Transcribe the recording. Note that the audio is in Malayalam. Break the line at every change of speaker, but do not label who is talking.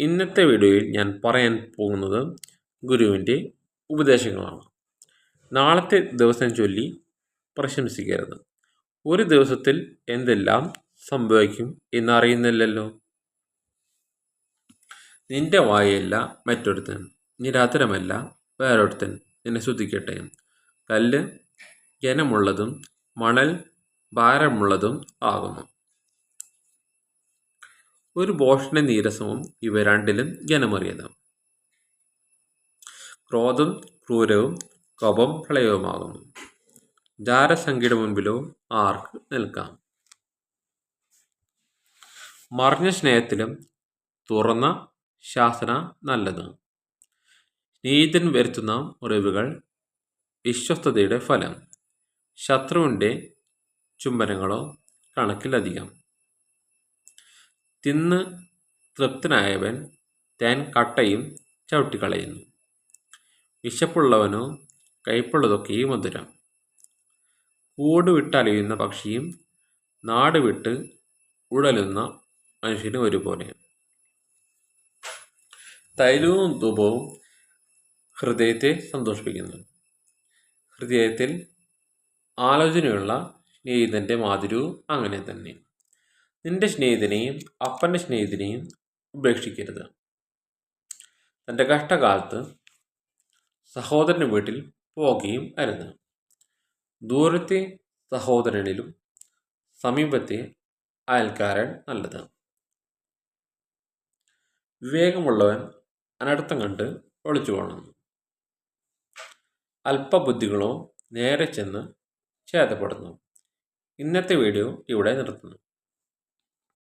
ഇന്നത്തെ വീഡിയോയിൽ ഞാൻ പറയാൻ പോകുന്നത് ഗുരുവിൻ്റെ ഉപദേശങ്ങളാണ്. നാളത്തെ ദിവസം ചൊല്ലി പ്രശംസിക്കരുത്. ഒരു ദിവസത്തിൽ എന്തെല്ലാം സംഭവിക്കും എന്നറിയുന്നില്ലല്ലോ. നിന്റെ വായല്ല മറ്റൊരുത്തൻ, നിരാതരമല്ല വേറൊരുത്തൻ നിന്നെ ശ്രദ്ധിക്കട്ടെ. കല്ല് ഘനമുള്ളതും മണൽ ഭാരമുള്ളതും ആകുന്നു. ഒരു ഭോഷണ നീരസവും ഇവ രണ്ടിലും ഘനമേറിയത്. ക്രോധം ക്രൂരവും കോപം പ്രളയവുമാകുന്നു. ജാരസംഖ്യയുടെ മുൻപിലോ ആർക്ക് നിൽക്കാം? മറിഞ്ഞ സ്നേഹത്തിലും തുറന്ന ശാസന നല്ലത്. സ്നേഹിതൻ വരുത്തുന്ന മുറിവുകൾ വിശ്വസ്തതയുടെ ഫലം. ശത്രുവിൻ്റെ ചുംബനങ്ങളോ കണക്കിലധികം. തിന്ന് തൃപ്തനായവൻ തേൻ കട്ടയും ചവിട്ടിക്കളയുന്നു. വിശപ്പുള്ളവനോ കയ്പുള്ളതൊക്കെയും മധുരം. കൂട് വിട്ടലയുന്ന പക്ഷിയും നാട് വിട്ട് ഉഴലുന്ന മനുഷ്യനും ഒരുപോലെ. തൈലവും ധൂപവും ഹൃദയത്തെ സന്തോഷിപ്പിക്കുന്നു. ഹൃദയത്തിൽ ആലോചനയുള്ള സ്നേഹിതൻ്റെ മാധുര്യവും അങ്ങനെ തന്നെ. നിന്റെ സ്നേഹിതനെയും അപ്പൻ്റെ സ്നേഹിതനെയും ഉപേക്ഷിക്കരുത്. തൻ്റെ കഷ്ടകാലത്ത് സഹോദരൻ്റെ വീട്ടിൽ പോകുകയും അരുത്. ദൂരത്തെ സഹോദരനിലും സമീപത്തെ അയൽക്കാരൻ നല്ലത്. വിവേകമുള്ളവൻ അനർത്ഥം കണ്ട് ഒളിച്ചു പോകണം. അല്പബുദ്ധികളോ നേരെ ചെന്ന് ഛേദപ്പെടുന്നു. ഇന്നത്തെ വീഡിയോ ഇവിടെ നിർത്തുന്നു.